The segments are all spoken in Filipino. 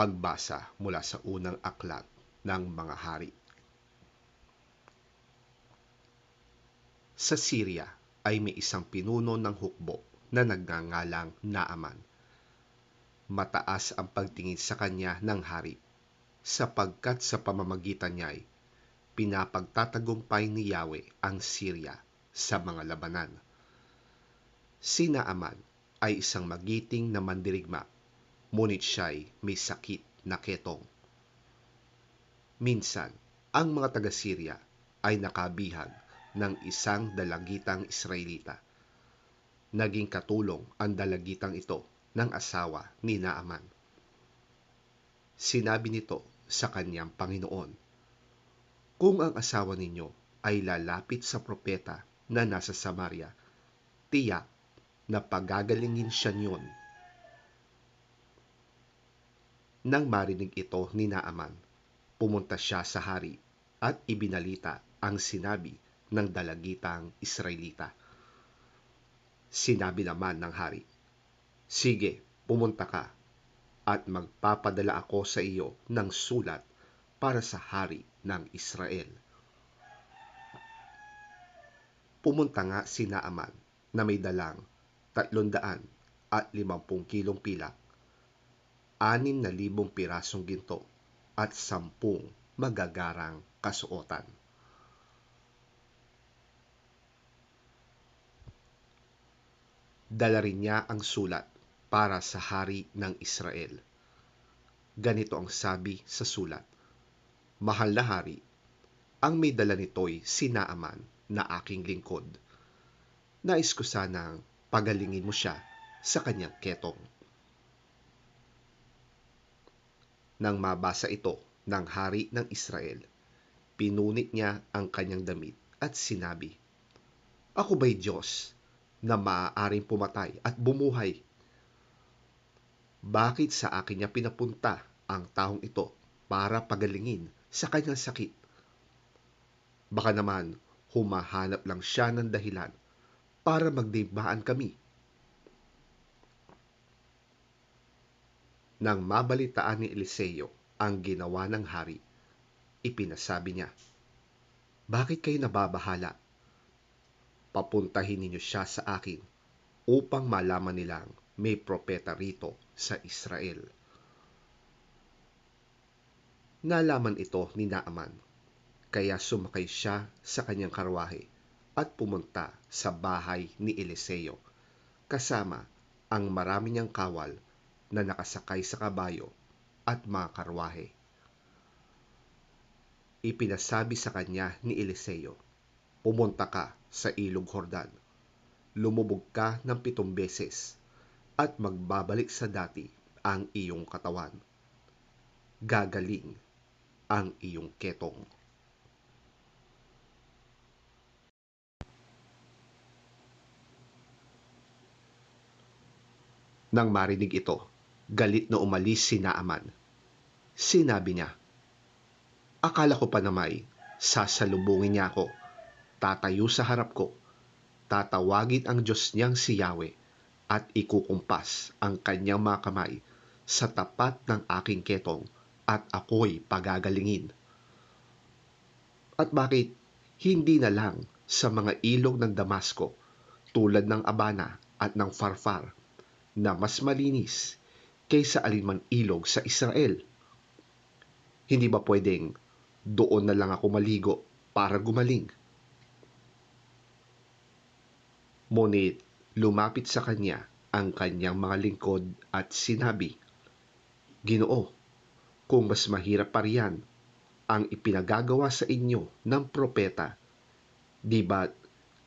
Pagbasa mula sa unang aklat ng mga hari. Sa Syria ay may isang pinuno ng hukbo na nagngangalang Naaman. Mataas ang pagtingin sa kanya ng hari, sapagkat sa pamamagitan niya ay pinapagtatagumpay ni Yahweh ang Syria sa mga labanan. Si Naaman ay isang magiting na mandirigma, ngunit siya'y may sakit na ketong. Minsan, ang mga taga-Syria ay nakabihag ng isang dalagitang Israelita. Naging katulong ang dalagitang ito ng asawa ni Naaman. Sinabi nito sa kanyang Panginoon, "Kung ang asawa ninyo ay lalapit sa propeta na nasa Samaria, tiyak na pagagalingin siya niyon." Nang marinig ito ni Naaman, pumunta siya sa hari at ibinalita ang sinabi ng dalagitang Israelita. Sinabi naman ng hari, "Sige, pumunta ka, at magpapadala ako sa iyo ng sulat para sa hari ng Israel." Pumunta nga si Naaman na may dalang 350 kilong pilak, 6,000 pirasong ginto at 10 magagarang kasuotan. Dala rin niya ang sulat para sa hari ng Israel. Ganito ang sabi sa sulat, "Mahal na hari, ang may dala nito'y si Naaman na aking lingkod. Nais ko sanang pagalingin mo siya sa kanyang ketong." Nang mabasa ito ng hari ng Israel, pinunit niya ang kanyang damit at sinabi, "Ako ba'y Diyos na maaaring pumatay at bumuhay? Bakit sa akin niya pinapunta ang taong ito para pagalingin sa kanyang sakit? Baka naman humahanap lang siya ng dahilan para magdimbaan kami." Nang mabalitaan ni Eliseo ang ginawa ng hari, ipinasabi niya, "Bakit kayo nababahala? Papuntahin ninyo siya sa akin upang malaman nilang may propeta rito sa Israel." Nalaman ito ni Naaman, kaya sumakay siya sa kanyang karwahe at pumunta sa bahay ni Eliseo, kasama ang marami niyang kawal na nakasakay sa kabayo at mga karwahe. Ipinasabi sa kanya ni Eliseo, "Pumunta ka sa ilog Jordan, lumubog ka ng 7 beses, at magbabalik sa dati ang iyong katawan. Gagaling ang iyong ketong." Nang marinig ito, galit na umalis si Naaman. Sinabi niya, "Akala ko pa namay sasalubungin niya ako, tatayo sa harap ko, tatawagin ang Diyos niyang si Yahweh, at ikukumpas ang kanyang mga kamay sa tapat ng aking ketong, at ako'y pagagalingin. At bakit hindi na lang sa mga ilog ng Damasco, tulad ng Abana at ng Farfar, na mas malinis kaysa alinman ilog sa Israel? Hindi ba pwedeng doon na lang ako maligo para gumaling?" Ngunit lumapit sa kanya ang kanyang mga lingkod at sinabi, "Ginoo, kung mas mahirap pa riyan ang ipinagagawa sa inyo ng propeta, di ba't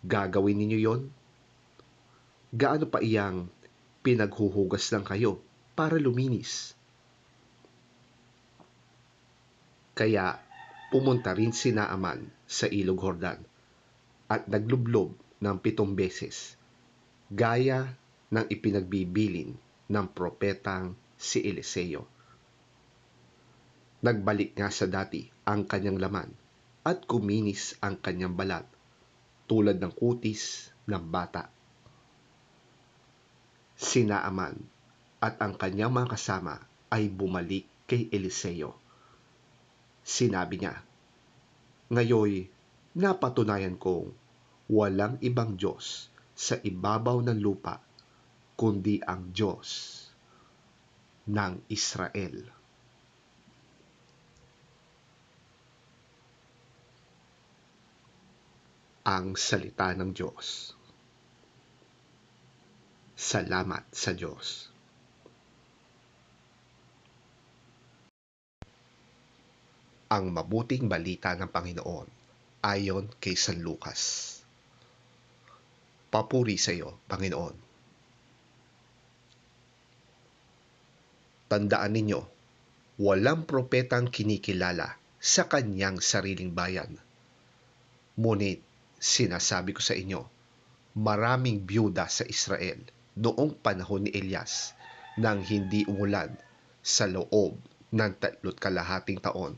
gagawin ninyo yon? Gaano pa iyang pinaghuhugas lang kayo para luminis?" Kaya pumunta rin si Naaman sa ilog Jordan at naglublob ng 7 beses, gaya ng ipinagbibilin ng propetang si Eliseo. Nagbalik nga sa dati ang kanyang laman at kuminis ang kanyang balat tulad ng kutis ng bata. Si Naaman at ang kanyang mga kasama ay bumalik kay Eliseo. Sinabi niya, "Ngayoy, napatunayan kong walang ibang Diyos sa ibabaw ng lupa kundi ang Diyos ng Israel." Ang salita ng Diyos. Salamat sa Diyos. Ang mabuting balita ng Panginoon ayon kay San Lucas. Papuri sa iyo, Panginoon. Tandaan ninyo, walang propetang kinikilala sa kanyang sariling bayan. Ngunit sinasabi ko sa inyo, maraming byuda sa Israel noong panahon ni Elias nang hindi umulan sa loob ng 3 taon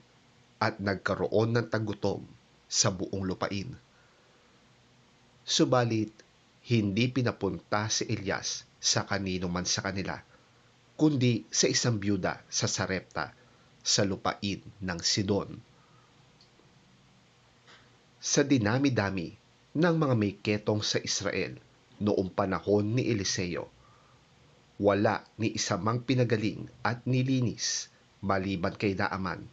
at nagkaroon ng tagutom sa buong lupain. Subalit, hindi pinapunta si Elias sa kanino man sa kanila, kundi sa isang byuda sa Sarepta sa lupain ng Sidon. Sa dinami-dami ng mga may ketong sa Israel noong panahon ni Eliseo, wala ni isa mang pinagaling at nilinis maliban kay Naaman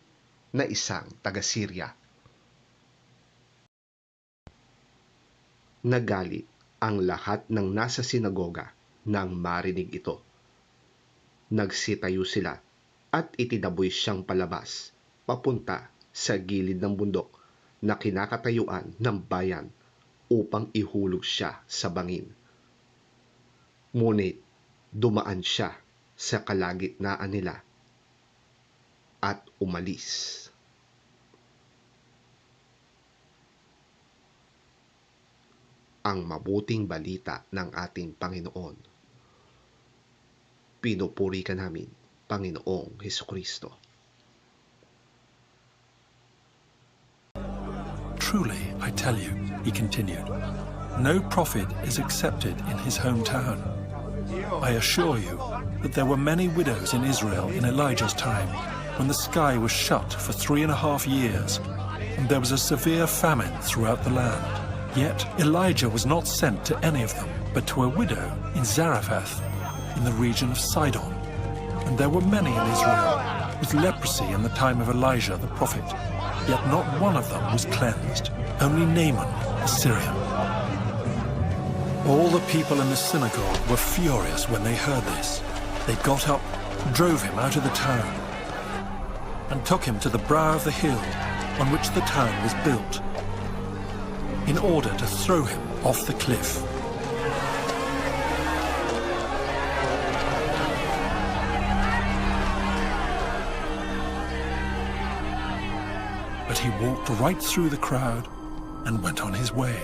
na isang taga-Syria. Nagalit ang lahat ng nasa sinagoga nang marinig ito. Nagsitayo sila at itinaboy siyang palabas papunta sa gilid ng bundok na kinakatayuan ng bayan upang ihulog siya sa bangin. Ngunit dumaan siya sa kalagitnaan nila at umalis. Ang mabuting balita ng ating Panginoon. Pinupuri ka namin, Panginoong Hesukristo. Truly, I tell you, he continued, no prophet is accepted in his hometown. I assure you that there were many widows in Israel in Elijah's time, when the sky was shut for 3.5 years, and there was a severe famine throughout the land. Yet Elijah was not sent to any of them, but to a widow in Zarephath, in the region of Sidon. And there were many in Israel with leprosy in the time of Elijah the prophet, yet not one of them was cleansed, only Naaman the Syrian. All the people in the synagogue were furious when they heard this. They got up, drove him out of the town, and took him to the brow of the hill on which the town was built, in order to throw him off the cliff. But he walked right through the crowd and went on his way.